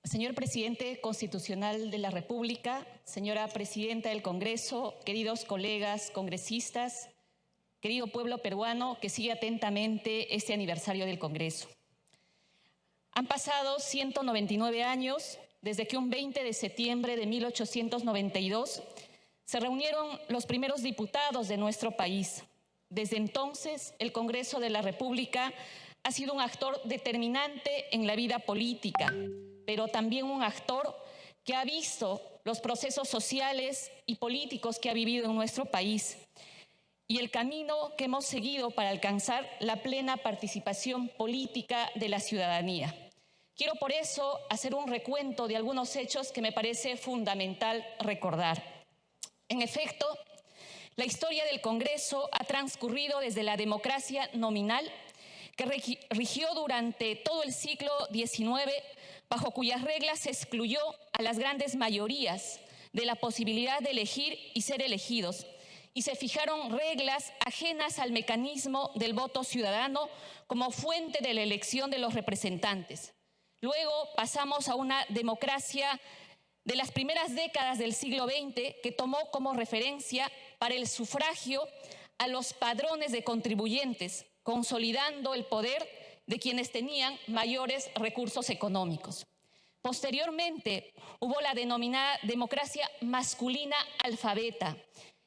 Señor Presidente Constitucional de la República, señora Presidenta del Congreso, queridos colegas congresistas, querido pueblo peruano que sigue atentamente este aniversario del Congreso. Han pasado 199 años desde que un 20 de septiembre de 1892 se reunieron los primeros diputados de nuestro país. Desde entonces, el Congreso de la República ha sido un actor determinante en la vida política, pero también un actor que ha visto los procesos sociales y políticos que ha vivido en nuestro país y el camino que hemos seguido para alcanzar la plena participación política de la ciudadanía. Quiero por eso hacer un recuento de algunos hechos que me parece fundamental recordar. En efecto, la historia del Congreso ha transcurrido desde la democracia nominal que rigió durante todo el siglo XIX, bajo cuyas reglas se excluyó a las grandes mayorías de la posibilidad de elegir y ser elegidos, y se fijaron reglas ajenas al mecanismo del voto ciudadano como fuente de la elección de los representantes. Luego pasamos a una democracia de las primeras décadas del siglo XX que tomó como referencia para el sufragio a los padrones de contribuyentes, consolidando el poder de quienes tenían mayores recursos económicos. Posteriormente hubo la denominada democracia masculina alfabeta,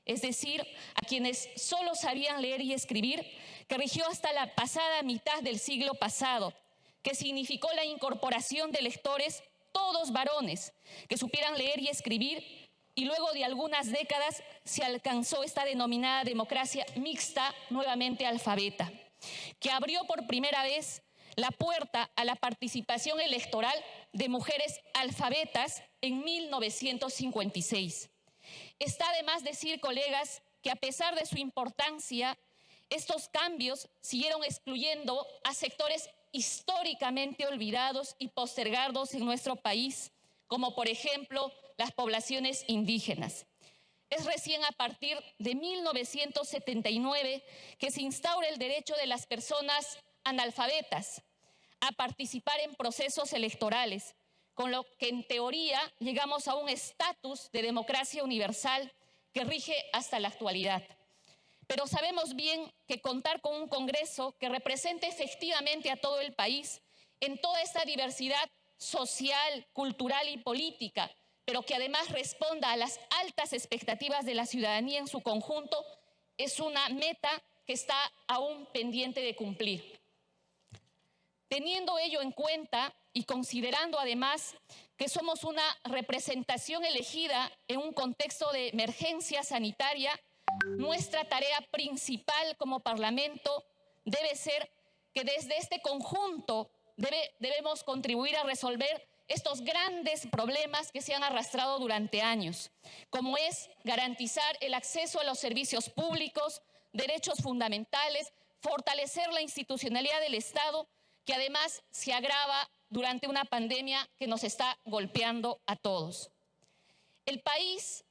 es decir, a quienes solo sabían leer y escribir, que rigió hasta la pasada mitad del siglo pasado, que significó la incorporación de electores, todos varones, que supieran leer y escribir, y luego de algunas décadas se alcanzó esta denominada democracia mixta, nuevamente alfabeta, que abrió por primera vez la puerta a la participación electoral de mujeres alfabetas en 1956. Está de más decir, colegas, que a pesar de su importancia, estos cambios siguieron excluyendo a sectores históricamente olvidados y postergados en nuestro país, como por ejemplo las poblaciones indígenas. Es recién a partir de 1979 que se instaura el derecho de las personas analfabetas a participar en procesos electorales, con lo que en teoría llegamos a un estatus de democracia universal que rige hasta la actualidad. Pero sabemos bien que contar con un Congreso que represente efectivamente a todo el país en toda esta diversidad social, cultural y política, pero que además responda a las altas expectativas de la ciudadanía en su conjunto, es una meta que está aún pendiente de cumplir. Teniendo ello en cuenta y considerando además que somos una representación elegida en un contexto de emergencia sanitaria, nuestra tarea principal como Parlamento debe ser que desde este conjunto debemos contribuir a resolver estos grandes problemas que se han arrastrado durante años, como es garantizar el acceso a los servicios públicos, derechos fundamentales, fortalecer la institucionalidad del Estado, que además se agrava durante una pandemia que nos está golpeando a todos. El país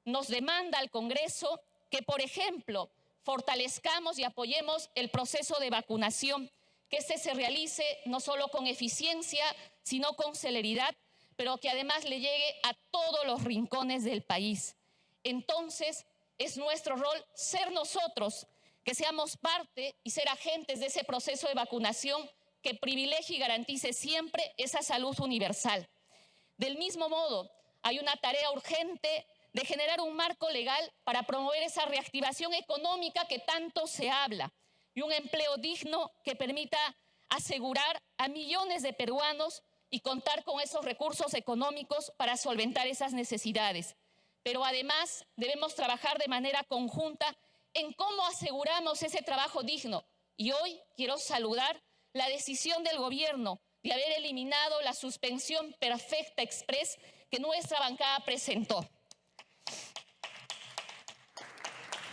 nos demanda al Congreso que, por ejemplo, fortalezcamos y apoyemos el proceso de vacunación, que este se realice no solo con eficiencia, sino con celeridad, pero que además le llegue a todos los rincones del país. Entonces, es nuestro rol ser nosotros, que seamos parte y ser agentes de ese proceso de vacunación que privilegie y garantice siempre esa salud universal. Del mismo modo, hay una tarea urgente de generar un marco legal para promover esa reactivación económica que tanto se habla y un empleo digno que permita asegurar a millones de peruanos y contar con esos recursos económicos para solventar esas necesidades. Pero además debemos trabajar de manera conjunta en cómo aseguramos ese trabajo digno. Y hoy quiero saludar la decisión del gobierno de haber eliminado la suspensión perfecta express que nuestra bancada presentó.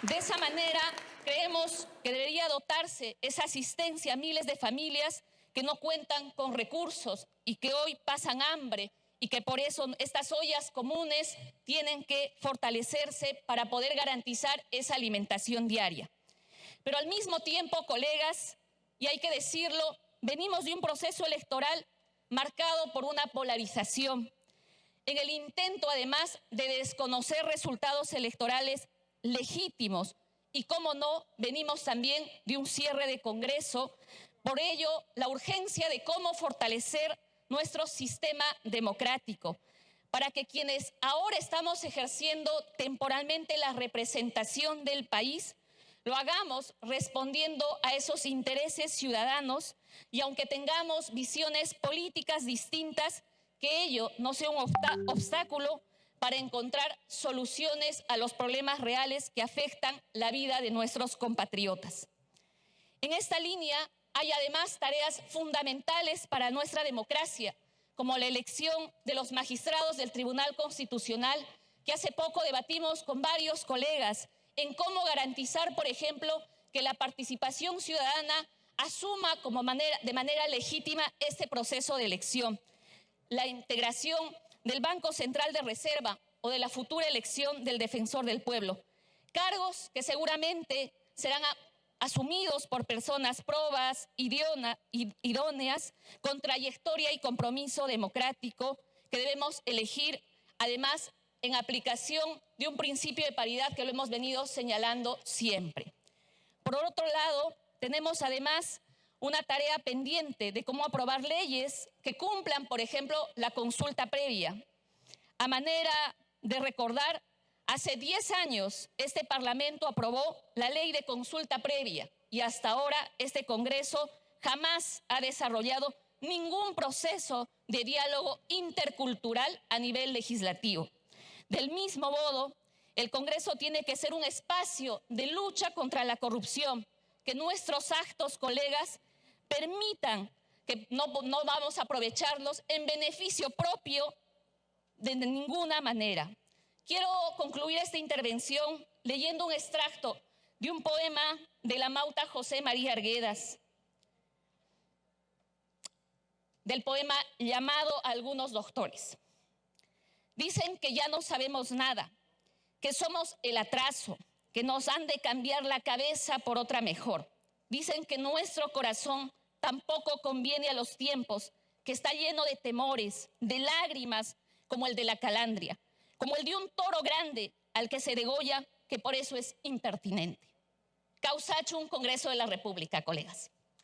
De esa manera, creemos que debería dotarse esa asistencia a miles de familias que no cuentan con recursos y que hoy pasan hambre y que por eso estas ollas comunes tienen que fortalecerse para poder garantizar esa alimentación diaria. Pero al mismo tiempo, colegas, y hay que decirlo, venimos de un proceso electoral marcado por una polarización, en el intento además de desconocer resultados electorales legítimos y, cómo no, venimos también de un cierre de Congreso. Por ello, la urgencia de cómo fortalecer nuestro sistema democrático para que quienes ahora estamos ejerciendo temporalmente la representación del país lo hagamos respondiendo a esos intereses ciudadanos y, aunque tengamos visiones políticas distintas, que ello no sea un obstáculo para encontrar soluciones a los problemas reales que afectan la vida de nuestros compatriotas. En esta línea hay además tareas fundamentales para nuestra democracia, como la elección de los magistrados del Tribunal Constitucional, que hace poco debatimos con varios colegas en cómo garantizar, por ejemplo, que la participación ciudadana asuma de manera legítima este proceso de elección. La integración del Banco Central de Reserva o de la futura elección del Defensor del Pueblo. Cargos que seguramente serán asumidos por personas probas, idóneas, con trayectoria y compromiso democrático que debemos elegir, además, en aplicación de un principio de paridad que lo hemos venido señalando siempre. Por otro lado, tenemos además una tarea pendiente de cómo aprobar leyes que cumplan, por ejemplo, la consulta previa. A manera de recordar, hace 10 años este Parlamento aprobó la ley de consulta previa y hasta ahora este Congreso jamás ha desarrollado ningún proceso de diálogo intercultural a nivel legislativo. Del mismo modo, el Congreso tiene que ser un espacio de lucha contra la corrupción, que nuestros actos, colegas, permitan que no vamos a aprovecharlos en beneficio propio de ninguna manera. Quiero concluir esta intervención leyendo un extracto de un poema de la Mauta José María Arguedas, del poema llamado Algunos Doctores. Dicen que ya no sabemos nada, que somos el atraso, que nos han de cambiar la cabeza por otra mejor. Dicen que nuestro corazón tampoco conviene a los tiempos, que está lleno de temores, de lágrimas, como el de la calandria, como el de un toro grande al que se degolla, que por eso es impertinente. Causachum, Congreso de la República, colegas.